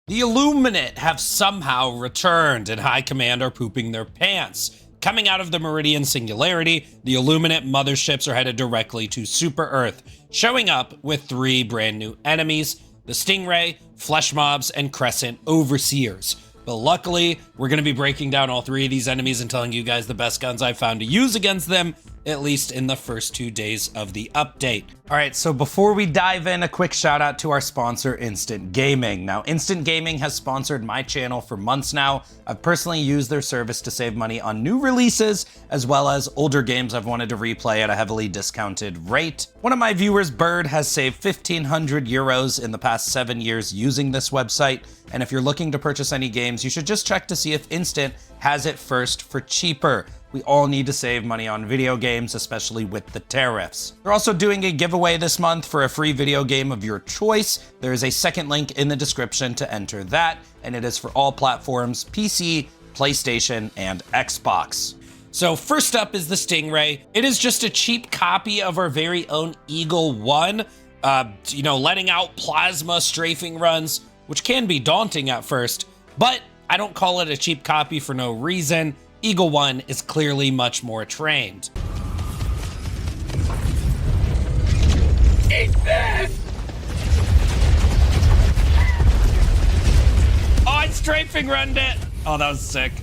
The Illuminate have somehow returned, and High Command are pooping their pants. Coming out of the Meridian Singularity, the Illuminate motherships are headed directly to Super Earth, showing up with 3 brand new enemies: the Stingray, Fleshmobs, and Crescent Overseers. But luckily, we're going to be breaking down all 3 of these enemies and telling you guys the best guns I've found to use against them, at least in the first 2 days of the update. All right, so before we dive in, a quick shout out to our sponsor, Instant Gaming. Now, Instant Gaming has sponsored my channel for months now. I've personally used their service to save money on new releases, as well as older games I've wanted to replay at a heavily discounted rate. One of my viewers, Bird, has saved 1,500 euros in the past 7 years using this website. And if you're looking to purchase any games, you should just check to see if Instant has it first for cheaper. We all need to save money on video games, especially with the tariffs. They're also doing a giveaway this month for a free video game of your choice. There is a second link in the description to enter that, and it is for all platforms: PC, PlayStation, and Xbox. So first up is the Stingray. It is just a cheap copy of our very own Eagle 1, letting out plasma strafing runs, which can be daunting at first, but I don't call it a cheap copy for no reason. Eagle 1 is clearly much more trained. Eat this! Oh, I strafing runned it! Oh, that was sick.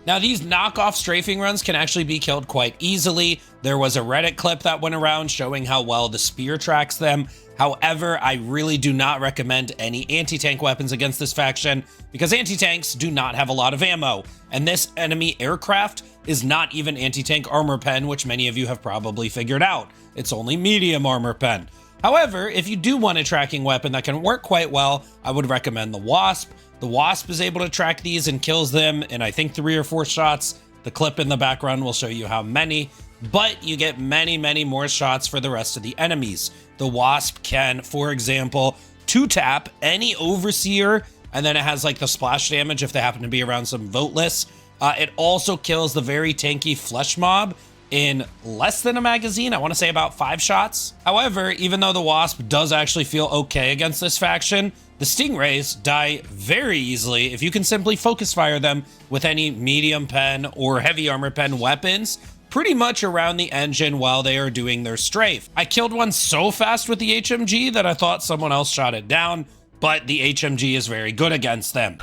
Now, these knockoff strafing runs can actually be killed quite easily. There was a Reddit clip that went around showing how well the spear tracks them. However, I really do not recommend any anti-tank weapons against this faction because anti-tanks do not have a lot of ammo. And this enemy aircraft is not even anti-tank armor pen, which many of you have probably figured out. It's only medium armor pen. However, if you do want a tracking weapon that can work quite well, I would recommend the Wasp. The Wasp is able to track these and kills them in, I think, 3 or 4 shots. The clip in the background will show you how many, but you get many, many more shots for the rest of the enemies. The Wasp can, for example, 2-tap any Overseer, and then it has like the splash damage if they happen to be around some voteless. It also kills the very tanky Fleshmob in less than a magazine. I want to say about 5 shots. However, even though the Wasp does actually feel okay against this faction, the Stingrays die very easily if you can simply focus fire them with any medium pen or heavy armor pen weapons pretty much around the engine while they are doing their strafe. I killed one so fast with the HMG that I thought someone else shot it down, but the HMG is very good against them.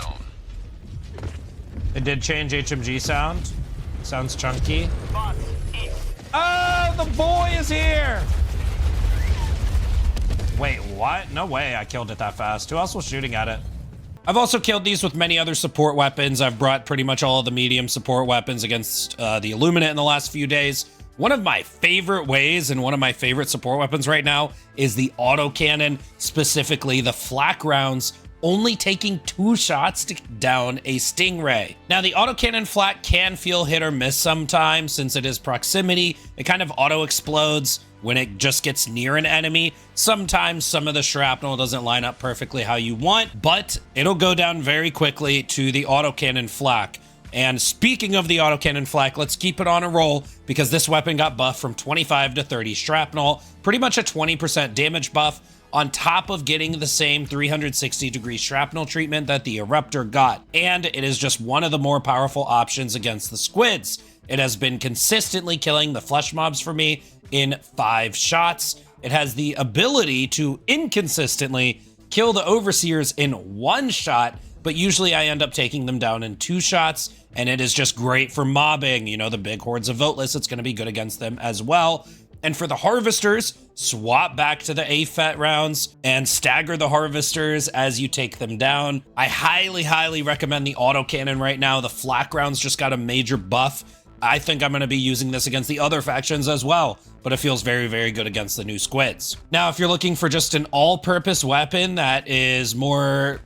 It did change HMG sound. Sounds chunky. Oh, the boy is here! Wait, what? No way I killed it that fast. Who else was shooting at it? I've also killed these with many other support weapons. I've brought pretty much all of the medium support weapons against the Illuminate in the last few days. One of my favorite ways and one of my favorite support weapons right now is the Autocannon, specifically the Flak rounds, only taking 2 shots to down a Stingray. Now, the Autocannon Flak can feel hit or miss sometimes since it is proximity. It kind of auto-explodes when it just gets near an enemy. Sometimes some of the shrapnel doesn't line up perfectly how you want, but it'll go down very quickly to the Autocannon Flak. And speaking of the Autocannon Flak, let's keep it on a roll because this weapon got buffed from 25 to 30 shrapnel, pretty much a 20% damage buff, on top of getting the same 360-degree shrapnel treatment that the Eruptor got. And it is just one of the more powerful options against the squids. It has been consistently killing the Fleshmobs for me in 5 shots. It has the ability to inconsistently kill the Overseers in 1 shot, but usually I end up taking them down in 2 shots, and it is just great for mobbing. You know, the big hordes of voteless, it's going to be good against them as well. And for the Harvesters, swap back to the AFET rounds and stagger the Harvesters as you take them down. I highly, highly recommend the Autocannon right now. The Flak rounds just got a major buff. I think I'm going to be using this against the other factions as well, but it feels very, very good against the new squids. Now, if you're looking for just an all-purpose weapon that is more,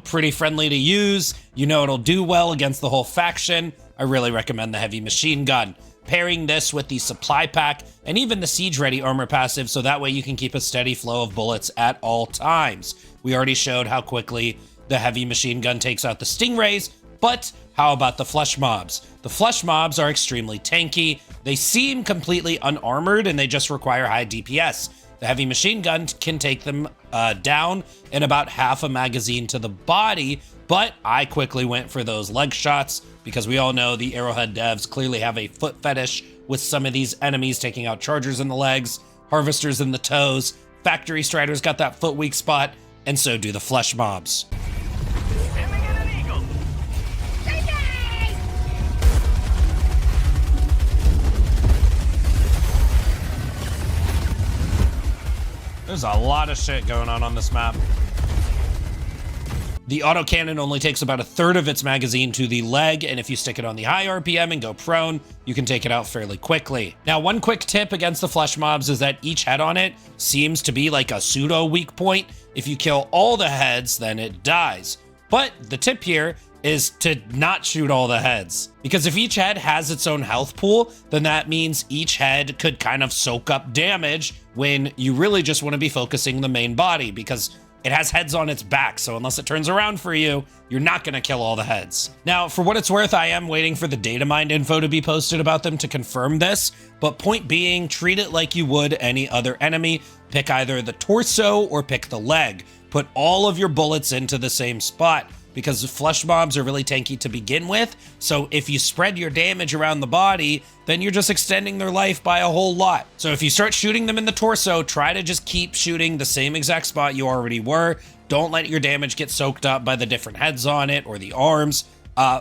pretty friendly to use, it'll do well against the whole faction, I really recommend the heavy machine gun. Pairing this with the supply pack and even the siege ready armor passive, so that way you can keep a steady flow of bullets at all times. We already showed how quickly the heavy machine gun takes out the Stingrays, but how about the Fleshmobs? The Fleshmobs are extremely tanky. They seem completely unarmored and they just require high DPS. The heavy machine gun can take them down and about half a magazine to the body, but I quickly went for those leg shots because we all know the Arrowhead devs clearly have a foot fetish with some of these enemies, taking out chargers in the legs, harvesters in the toes, factory striders got that foot weak spot, and so do the Fleshmobs. There's a lot of shit going on this map. The autocannon only takes about a third of its magazine to the leg, and if you stick it on the high RPM and go prone, you can take it out fairly quickly. Now, one quick tip against the Fleshmobs is that each head on it seems to be like a pseudo weak point. If you kill all the heads, then it dies. But the tip here is to not shoot all the heads, because if each head has its own health pool, then that means each head could kind of soak up damage when you really just want to be focusing the main body, because it has heads on its back, so unless it turns around for you, you're not going to kill all the heads. Now, for what it's worth, I am waiting for the data mined info to be posted about them to confirm this, but point being, treat it like you would any other enemy. Pick either the torso or pick the leg. Put all of your bullets into the same spot, because Fleshmobs are really tanky to begin with, so if you spread your damage around the body, then you're just extending their life by a whole lot. So if you start shooting them in the torso, try to just keep shooting the same exact spot you already were. Don't let your damage get soaked up by the different heads on it or the arms,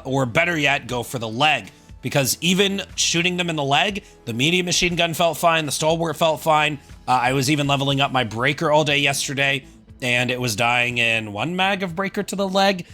or better yet, go for the leg. Because even shooting them in the leg, the medium machine gun felt fine, the stalwart felt fine. I was even leveling up my breaker all day yesterday, and it was dying in 1 mag of breaker to the leg.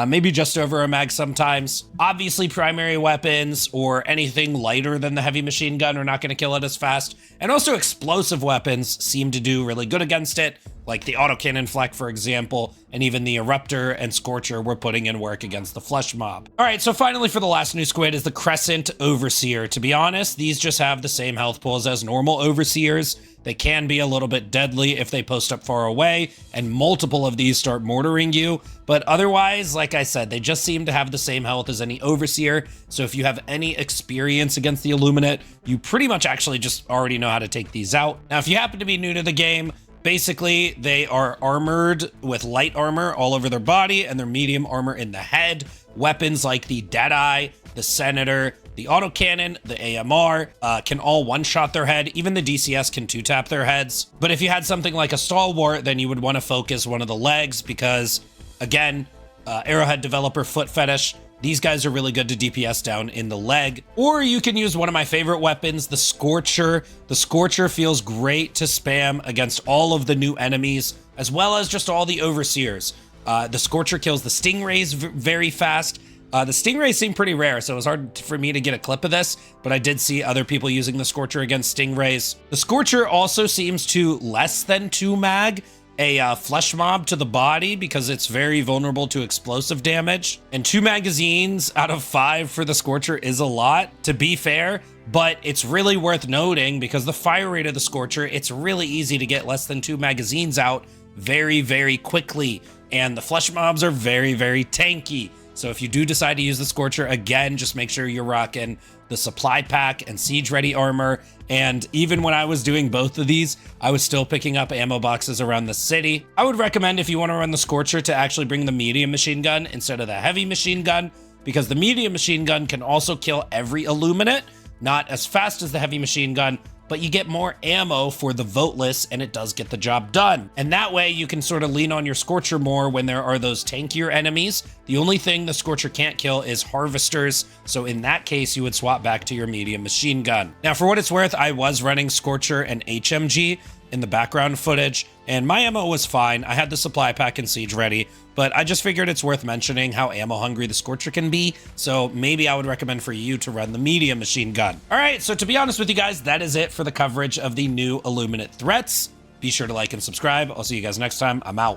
Maybe just over a mag sometimes. Obviously, primary weapons or anything lighter than the heavy machine gun are not going to kill it as fast. And also explosive weapons seem to do really good against it, like the Autocannon Flak, for example, and even the Eruptor and Scorcher were putting in work against the Fleshmob. All right, so finally for the last new squid is the Crescent Overseer. To be honest, these just have the same health pools as normal Overseers. They can be a little bit deadly if they post up far away and multiple of these start mortaring you, but otherwise, like I said, they just seem to have the same health as any Overseer, so if you have any experience against the Illuminate, you pretty much actually just already know how to take these out. Now, if you happen to be new to the game, basically, they are armored with light armor all over their body and their medium armor in the head. Weapons like the Deadeye, the Senator, the Autocannon, the AMR can all one-shot their head. Even the DCS can two-tap their heads. But if you had something like a Stalwart, then you would want to focus one of the legs because, again, Arrowhead developer foot fetish, these guys are really good to DPS down in the leg. Or you can use one of my favorite weapons, the Scorcher. The Scorcher feels great to spam against all of the new enemies, as well as just all the Overseers. The Scorcher kills the Stingrays very fast. The Stingrays seem pretty rare, so it was hard for me to get a clip of this, but I did see other people using the Scorcher against Stingrays. The Scorcher also seems to less than 2 mag a Fleshmob to the body because it's very vulnerable to explosive damage. And 2 magazines out of 5 for the Scorcher is a lot, to be fair, but it's really worth noting because the fire rate of the Scorcher, it's really easy to get less than 2 magazines out very, very quickly. And the Fleshmobs are very, very tanky. So if you do decide to use the Scorcher, again, just make sure you're rocking the supply pack and siege ready armor. And even when I was doing both of these, I was still picking up ammo boxes around the city. I would recommend, if you want to run the Scorcher, to actually bring the medium machine gun instead of the heavy machine gun, because the medium machine gun can also kill every Illuminate, not as fast as the heavy machine gun, but you get more ammo for the voteless and it does get the job done. And that way you can sort of lean on your Scorcher more when there are those tankier enemies. The only thing the Scorcher can't kill is harvesters, so in that case you would swap back to your medium machine gun. Now, for what it's worth, I was running Scorcher and HMG in the background footage, and my ammo was fine. I had the supply pack and siege ready, but I just figured it's worth mentioning how ammo hungry the Scorcher can be, so maybe I would recommend for you to run the medium machine gun. All right, so to be honest with you guys, that is it for the coverage of the new Illuminate threats. Be sure to like and subscribe. I'll see you guys next time. I'm out.